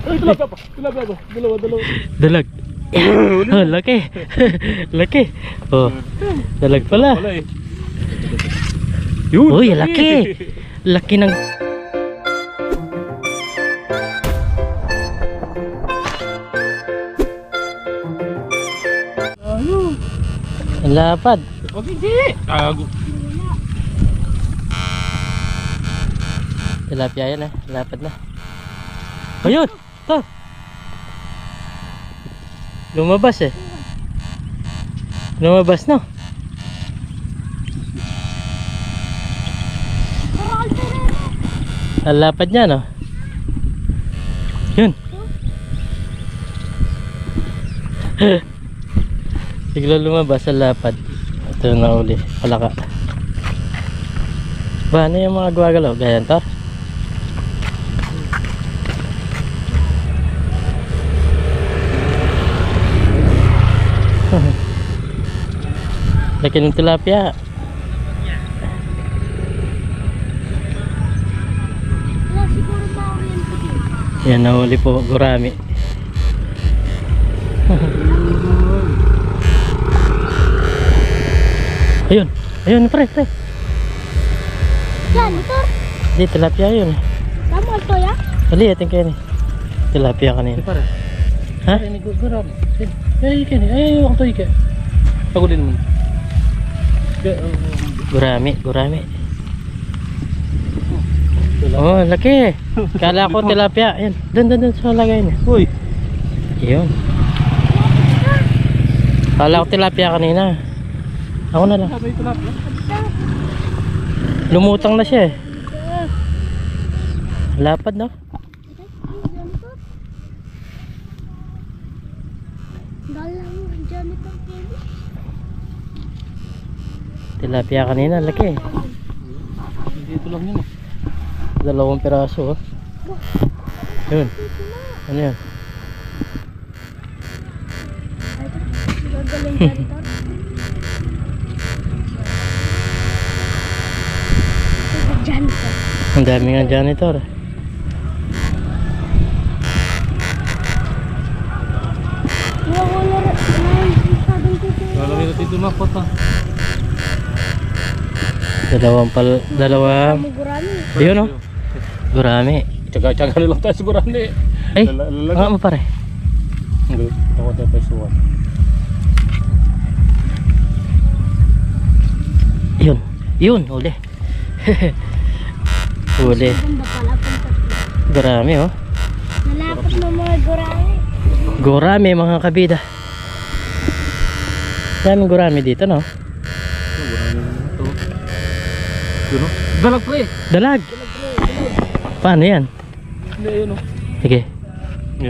Ay, tilapia pa. Tilapia pa. Dalawa. Dalag. Oh, laki. Laki. Oh, dalag pala. Wala eh. Yun. Uy, laki. Laki ng... Ang lapad. Wag hindi. Tago. Tilapia yan lapad na. Ayun! Oh. Lumabas eh. Lumabas no? Ang lapad niya no? Yun. Bigla lumabas ang lapad. Ito na uli. Palaka. Ba, ano yung mga gumagalaw? Ganyan to? Laki ng tilapia. Yan, nahuli po, gurami. Ayun, ayun, pre. Yan, ito. Di, tilapia yun. Kamu ito ya? Dali, ating kayo ni. Tilapia kanina. Pare. Ha? Ini gurami. Ay, kini. Ay, waktu ike. Pagulin mo. Gurami. Oh, laki. Kala ko tilapia. Ayan, dun sa lagay niya. Uy. Yun. Kala ko tilapia kanina. Ako na lang. Sabay tilapia. Lumutang na siya eh. Lapad no? Galang dyan ito. Tilapia kanina, laki. Dito lang yun eh. 2 piraso oh. Yun. Ano yan? Gagaling dyan ito. Dyan ito. Ang dami nga janitor. Lalagay na dito na kota. Dalawang Kamu gurami. ayun oh. Gurami. Tsaga-tsaga na lang tayo siguro hindi. Ay, nga mo pare. Hindi. Ako tayo pa isuwan. Yun, uli. Uli. Ganda pala kung Gurami oh. nalapot mo mga gurami. Gurami mga kabida. Daming gurami dito no? Yun o. Dalag pre. Dalag. Paano yan? Hindi yun o. Sige.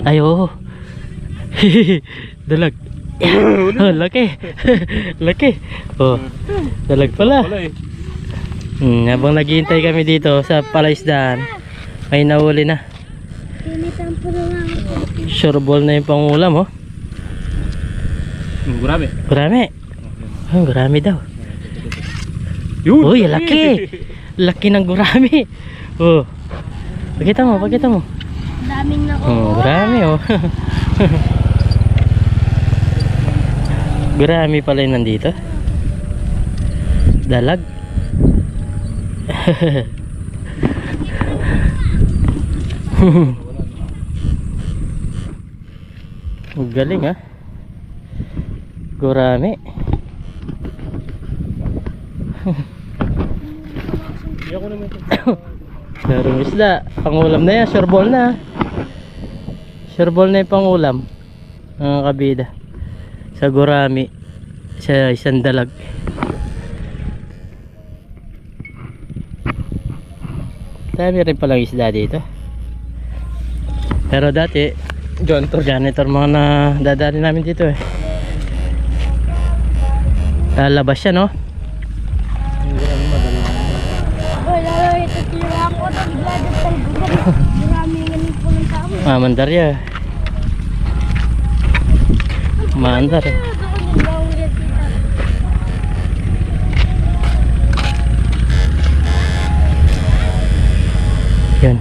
Ay oo. Dalag. Oh, laki. Laki. Oh. Dalag pala. Wala eh. Habang naghihintay kami dito sa palaisdaan, may nahuli na. Pinitan po na lang ako. Sureball na yung pangulam oh. Gurami. Gurami. Oh, gurami daw. Yun. Uy, laki. Laki ng gurami. Oh. Pakita mo. Daming na Oh, gurami oh. Gurami pala yung nandito. Dalag. Galing ah. Gurami. Hindi ako naman ito. Darong isda. Pangulam na yan. Sureball na. Sureball na yung pangulam. Mga kabida. Sa gurami. Sa isang dalag. Dami rin palang isda dito. Pero dati janitor mga na dadali namin dito eh. Lalabas siya no? Uy, lalo ito tira ako. Nagladat tayo gurami. Gurami nga ng pulang tao. Mandar ya. Mandar eh. Yan.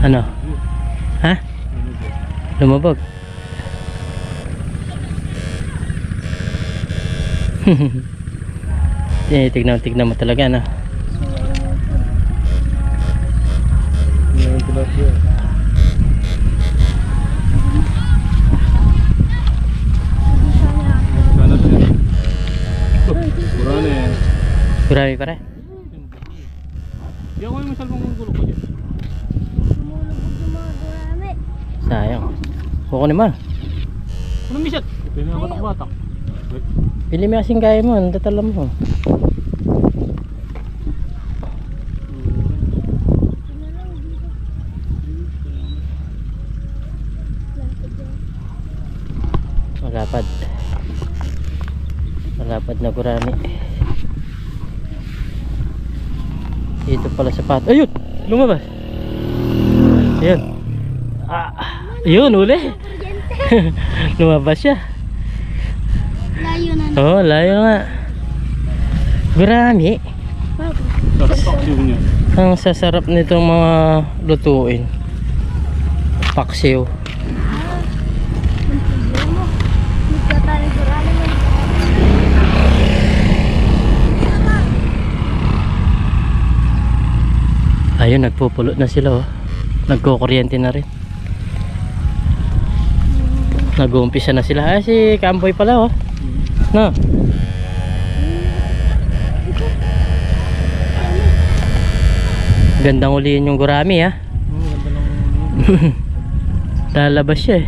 Ano? Ha? Lumabog. Tignan mo talaga na. Yung tilapia. Sana din. Kurang eh. Marami pa rin. Di ako yung masalbang manggulo ko dyan. Lumulubog yung mga gurami. Sayang. Kuko naman. Anong misat? Pwede na batak-batak. Pili mo kasing kaya mo. Ang tatala mo. Malapad. Malapad na gurami. Dito pala sa pato. Ayun! Lumabas! Ayun. Ayun, uli! Lumabas siya. Layo na. Oo, layo nga. Gurami. Paksiw niya. Ang sasarap nitong mga lutuin. Paksiw. Ayun, nagpupulot na sila oh. Nagkukuryente na rin. Nag-uumpisa na sila. Ah, si Kamboy pala oh. No. Gandang uliin yung gurami ha. Ganda lang. Lalabas siya eh.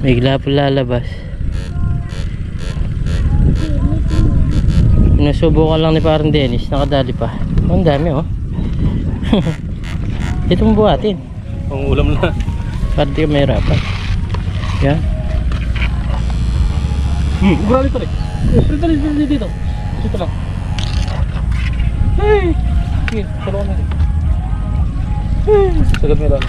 Bigla po lalabas. Nasubukan lang ni parang Dennis. Nakadali pa. Ang dami oh. Ito mo buhatin. Pang ulam na. Para di ka mahirapan. Yan. Gurami pa rin. Dito. Dito lang. Hey! Sige, tulungan natin. Sagad mo lang.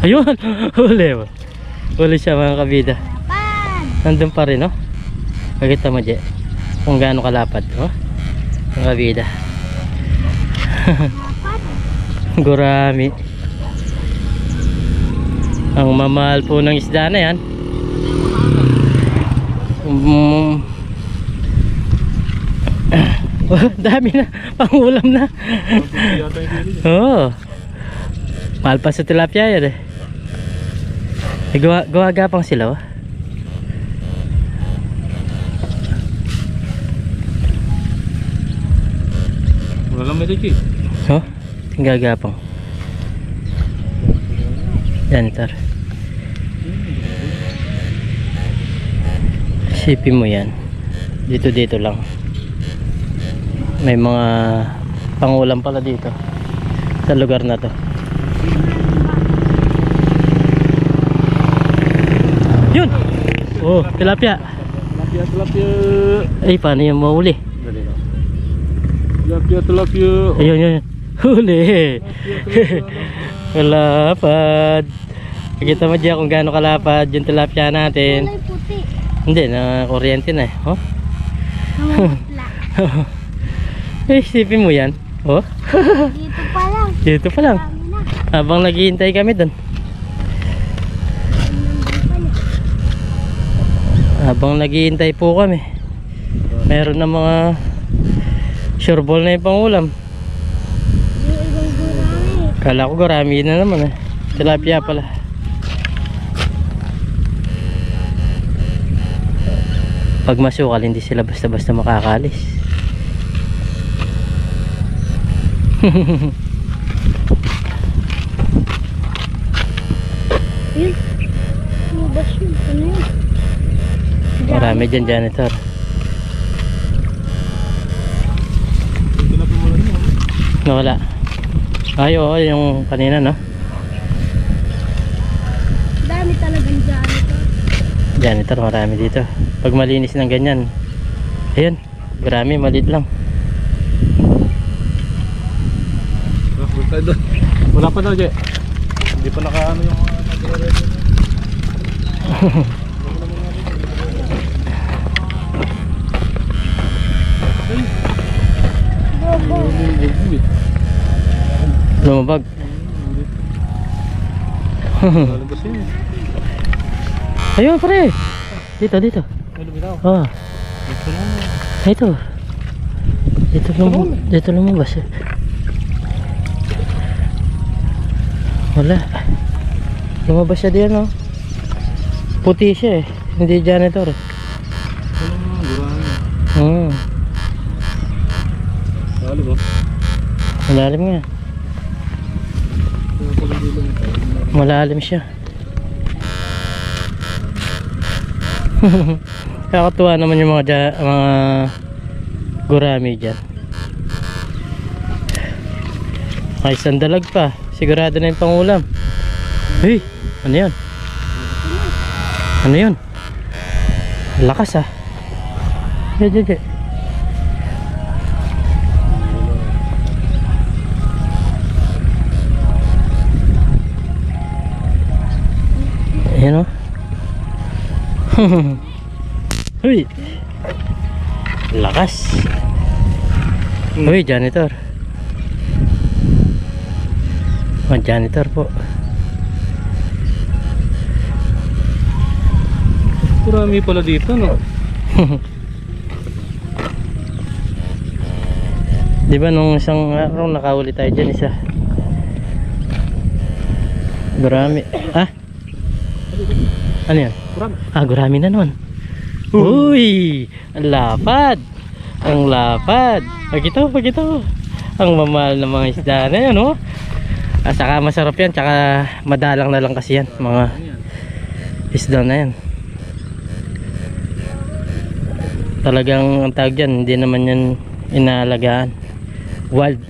Ayun! Huli mo. Huli siya mga kabida. Nandun pa rin oh. Pagkita mo dyan kung gaano kalapad oh. Mga kabida. Gurami. Ang mamahal po ng isda na yan. Dami na. Pangulam na. Oo. Mahal pa sa tilapia yan eh. Gawa-gapang sila oh. Wala lang may lagi. Oh, gagapang. Yan tar. Sipin mo yan. Dito lang. May mga pangulam pala dito sa lugar na to. Yun! Oh, tilapia. Tilapia. Ay, paano yung mahuli? Dali lang. Tilapia. Ayun. Huli. Kalapad. Pakita mo dyan kung gaano kalapad yung tilapia natin. Kulay puti. Hindi, na kuryente na eh. Oh. Namumutla. Eh, isipin mo yan. Oh. Dito pa lang. Dito pa lang. Dami na. Habang naghihintay kami doon. Habang naghihintay po kami. Meron na mga sureball na yung pangulam. Yung ibang gurami. Kala ko gurami na naman eh. Tilapia pala. Pag masukal, hindi sila basta-basta makakalis. Yun. Lumabas yun. Ano yun? Marami dyan, janitor. Tilapia mo lang yun. Nawala. Ay, oo, yung kanina, no? Dami talagang dyan ito. Janitor, marami dito. Pag malinis ng ganyan, ayun, marami, maliit lang. Wala pa daw, Je. Hindi pa nakaano yung nagre-ready. Uy. Lumabag. Lalabas yun. Ayun pre. Dito, dito. May lumitaw. Oh, Ito lang. ito. Dito lumabas eh. Wala. Lumabas siya diyan oh. Puti siya eh. Hindi janitor. Hmm. Lalo ba? Malalim nga. Malalim siya. Kakatuwa naman yung mga gurami dyan. Ay, sandalag pa. Sigurado na yung pangulam. Hey, ano yun? Ano yun? Lakas ah. Di. Ayan o. Uy. Lakas. Uy, janitor. Oh, janitor po. Marami pala dito, no? Di ba nung isang araw nakahuli tayo dyan isa? Gurami. Ah? Ano yan? Marami. Ah, gurami na naman. Uy! Ang lapad! Ang lapad! Pag ito. Ang mamahal ng mga isda na yan, oh. Ah, saka masarap yan, saka madalang na lang kasi yan. Mga isda na yan. Talagang ang tawag dyan, hindi naman yan inaalagaan. Wild.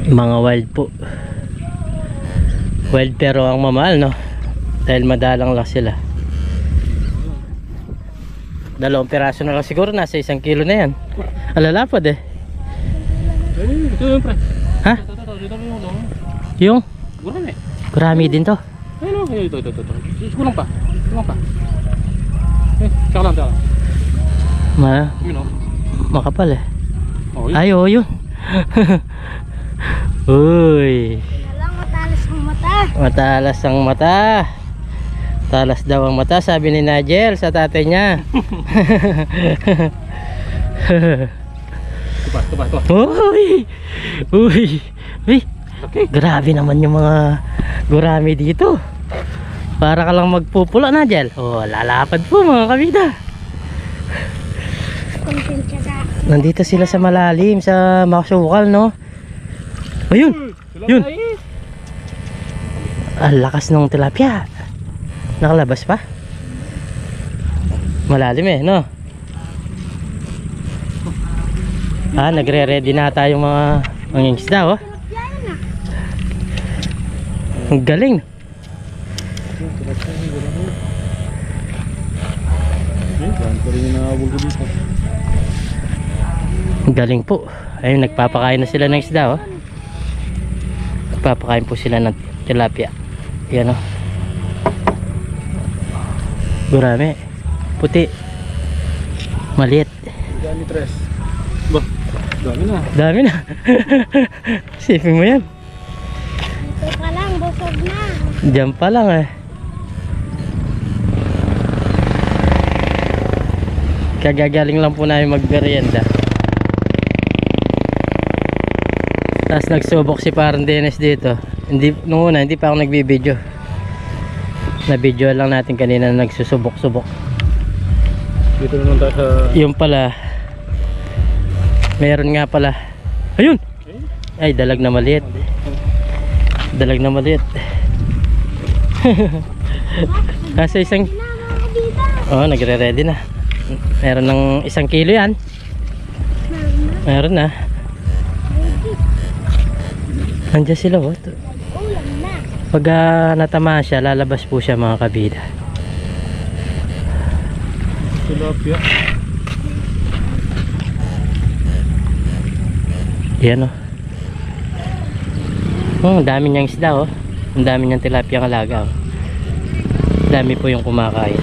Mga wild po. Wild pero ang mamahal, no? Dahil madalang lang sila. 2 piraso na lang siguro, nasa 1 kilo na yan. Alalapad eh. Ito yung pre. Ha? Dito yung Yung? Gurami. Gurami din to. Ayun o, ito. Kulang pa. Tsaka lang. Yun o. Makapal eh. Oh, yun. Ay, oh, yun. Uy. Walang matalas ang mata. Matalas ang mata. Talas daw ang mata, sabi ni Nigel sa tatay niya. Tupa. Uy. Uy. Okay. Grabe naman yung mga gurami dito. Para ka lang magpupula, Nigel. Oh, lalapad po mga kabida. Konsensya ka. Nandito sila sa malalim, sa makasukal, no? Ayun. Yun. Ang lakas ng tilapia. Nakalabas pa? Malalim eh, no? Ah, nagre-ready na tayo mga isda, oh. Ang galing. Ang galing po. Ayun, nagpapakain na sila ng isda, oh. Nagpapakain po sila ng tilapia. Yan, oh. Gurami. Puti. Maliit. Dami tres. Ba, Dami na. Sipin mo yan. Dito ka lang, busog na. Diyan pa lang eh. Kagagaling lang po namin magmerienda. Tapos nagsubok si parang Dennis dito. Nung una hindi pa ako nagbibideo. Na-video lang natin kanina na nagsusubok-subok. Dito naman tayo sa... Yung pala, meron nga pala. Ayun! Ay, dalag na maliit. Dalag na maliit. Nasa isang... Oh, nagre-ready na. Meron ng 1 kilo yan. Meron na. Nandiyan sila, oh. Ulam na. Pag natama siya, lalabas po siya mga kabida. tilapia. Yan, oh. Oh, ang dami niyang isda, oh. Ang dami niyang tilapia ang alaga, oh. Dami po yung kumakain.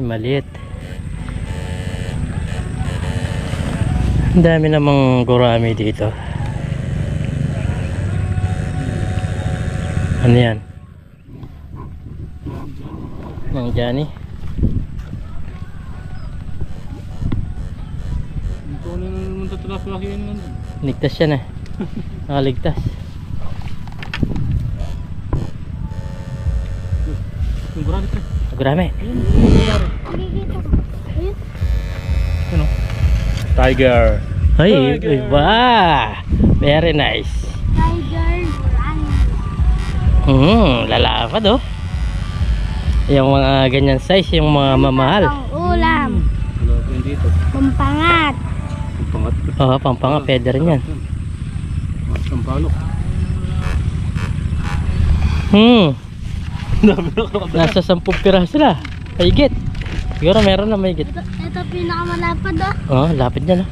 maliit. Ang dami namang gurami dito. Ano yan? Mang Johnny. Ito na naman tatalas laki yun. Ligtas siya na. Nakaligtas. Yung gurami ito. Gurami. Nakikita ko. Ayun. Ano? Tiger. Ay, Tiger. iba. Very nice. Tiger Run. Lalapad oh. Yung mga ganyan size, yung mga mamahal. Pang ulam. Wala ko yun dito. Pampangat. Ang pangat. Oo, pampanga, pwede rin yan. Ang palok. Dami na ako. Nasa 10 piraso sila. Higit. Siguro meron na may higit. Ito pinakamalapad Oh, oh. lapit niya na.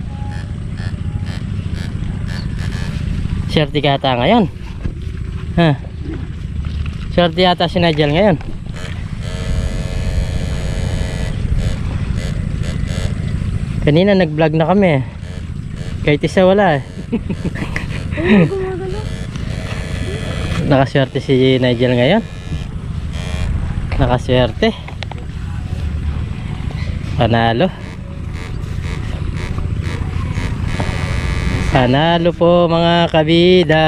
Swerte ka yata ngayon. Ha? Swerte yata si Nigel ngayon. Kanina nag-vlog na kami. Kahit isa wala eh. Ayun, gumagano. Nakaswerte si Nigel ngayon. Nakaswerte. Panalo. Panalo po mga kabida.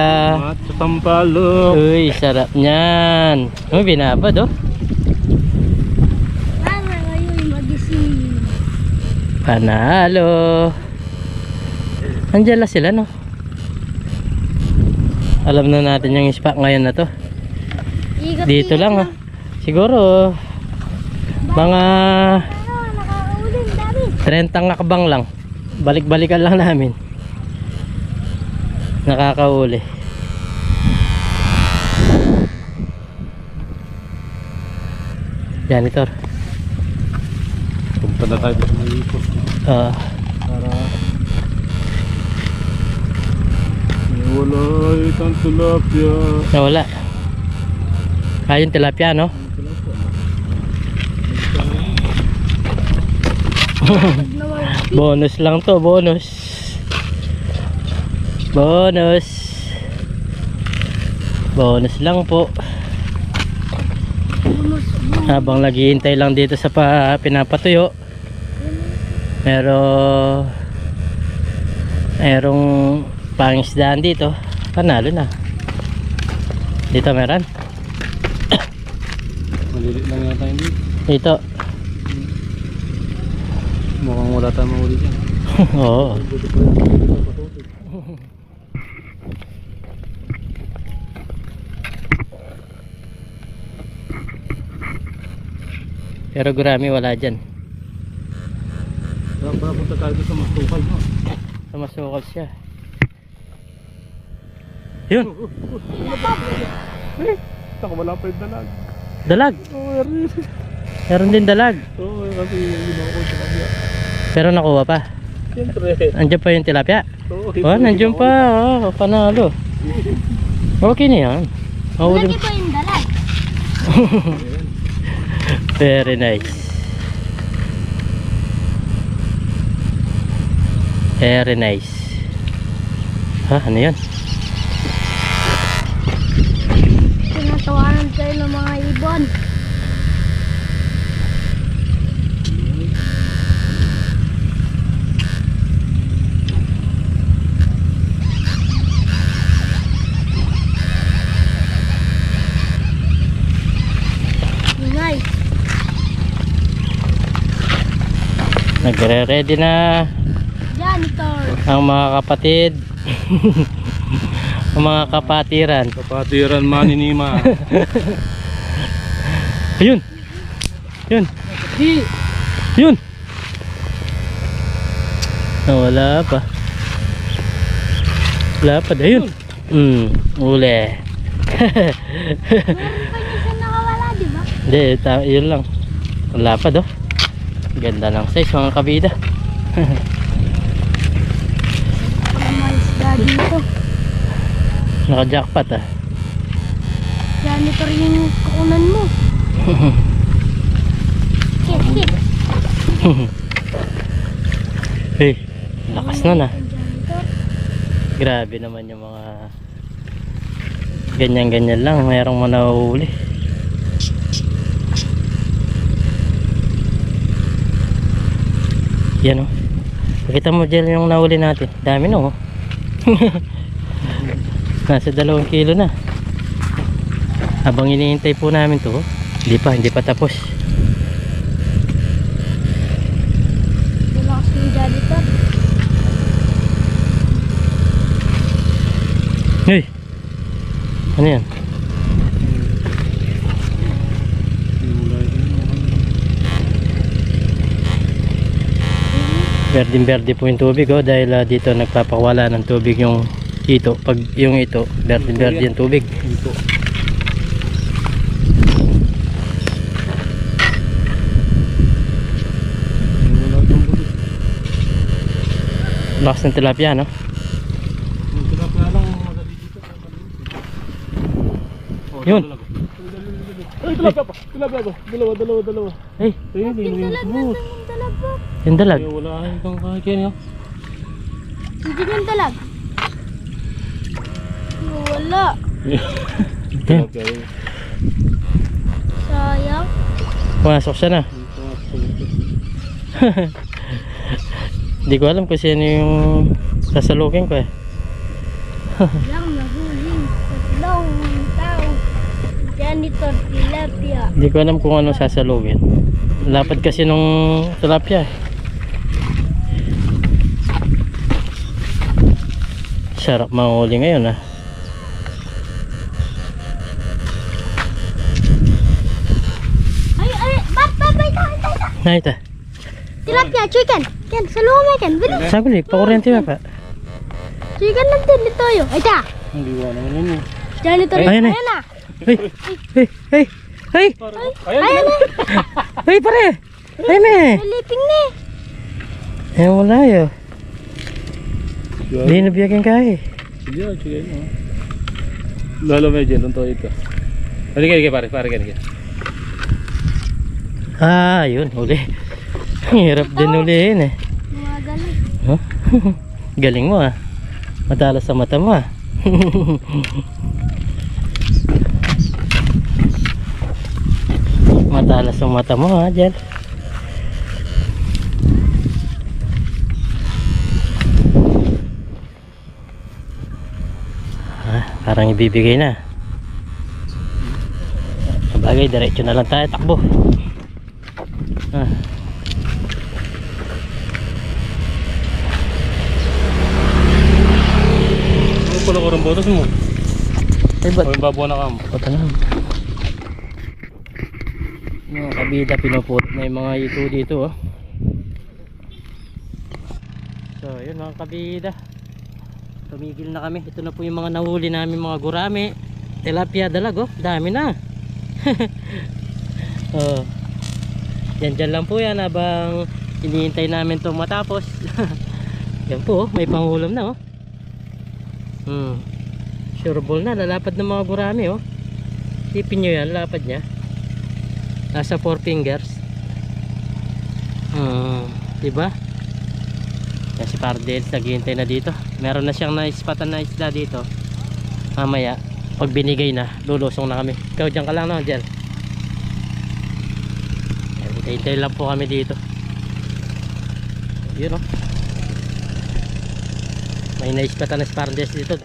At sa Sampalok. Uy, sarap niyan. Oh, binabad oh. Para ngayon magising. Panalo. Andiyan lang sila no. Alam na natin yung spot ngayon na to. Dito lang ah. Siguro mga Nakakaulim, dami. 30 akbang lang. Balik-balikan lang namin. Nakakauli. Janitor. Punta na tayo sa mga ikot. Ah, Para wala itang tilapia. nawala. Ayun tilapia no? Bonus lang to, bonus. Bonus. Bonus lang po. Habang naghihintay lang dito sa pinapatuyo. Merong pangisdaan dito. Panalo na. Dito meron. Malilit lang yata hindi. Dito. Mukhang wala tayong mahuli dyan. Oo. Pero gurami wala dyan. Para punta tayo sa masukal no? Sa masukal siya. Yun. Saka wala pa yung dalag. Dalag. Oo, Meron din dalag. kasi ginawa ko sa kabya. Pero nakuha pa. Siyempre. Andiyan pa yung tilapia. Oo, Oh, nandiyan pa. Oh, panalo. Okay na yan. Mahuli. Lagi pa yung dalag. Very nice. Very nice. Ha, ano yan? Tinatawanan tayo ng mga ibon. Nice. Nagre-ready na Janitor. ang mga kapatid. Ang mga kapatiran. Kapatiran maninima. Ayun. Yun. Yun. Wala pa. Wala pa. Ayun. Uli. Meron pa niya nakawala, di ba? Hindi, yun lang. Wala pa do. Ganda ng size mga kabida. Pagmalisda dito. Naka-jackpot ah. Janitor yung kukunan mo. Kit, kit. Hey, lakas nun ah. Grabe naman yung mga ganyan-ganyan lang, mayroong manahuli. Yan oh. Pakita mo dyan yung nahuli natin. Dami no oh. Nasa 2 kilo na. Habang iniintay po namin to, hindi pa tapos. Malakas yung janitor. Hey! Ano yan? Berdeng-berde po yung tubig oh, dahil dito nagpapawala ng tubig yung ito. Pag yung ito, berdeng-berde yung tubig. Ito. Lakas ng tilapia no? Yun. Ay, tilapia pa. Tilapia pa. Dalawa. Ay, Ayun, Yung dalag. yung dalag. Ay, wala kang kakakin yun. Hindi yung dalag. Wala. Tilapia yun. Sayang. Pumasok siya na. Hindi ko alam kung sino yung sasalukin ko eh. Lang nahuli sa long tao. Janitor tilapia. Hindi ko alam kung ano sasalukin. Lapad kasi nung tilapia eh. Sarap mahuli ngayon ah. Ay, babay tayo. Nakita. Tilapia, chicken. Yan, salungan mo yan. Bilis. Saguli, pakuryente ba pa? Chicken lang din dito yun. Ay, ta. Hindi ko naman yun eh. Janitor. Ayan eh. Ayan na. Hey! Hey! Hey! Hey! Ayan na. Hey pare! Hey me! Naliping na eh. Eh wala yun. Hindi nabiyagin ka eh. Sige no. Lalo medyo lang to ito. Halika pare ganyan. Ah, yun, huli. Hirap din hulihin eh. Mga ganun. Huh? Galing mo ah. Matalas sa mata mo ah. Matalas sa mata mo ah, Jel. Ah, parang ibibigay na. Sabagay, diretso na lang tayo, takbo. Ah. Ano pala ko rin botas mo? Ay, ba't? O yung babuan na kam. Ito na. Mga kabida, pinuput na yung mga ito dito oh. So yun mga kabida, tumigil na kami. Ito na po yung mga nahuli namin, mga gurame, tilapia, dalag oh. Dami na. Oh. Dyan lang po yan habang hinihintay namin itong matapos. Yan po oh, may pangulam na oh. Sure ball na, lalapad ng mga gurame oh. Tipin nyo yan, lapad nya. Nasa 4 fingers. Diba? Yan si Pardel, naghihintay na dito. Meron na siyang naispatan na isda dito. Mamaya, pag binigay na, lulusong na kami. Ikaw dyan ka lang no, Jel. Hintay lang po kami dito. Yun o. May naispatan na si Pardel dito.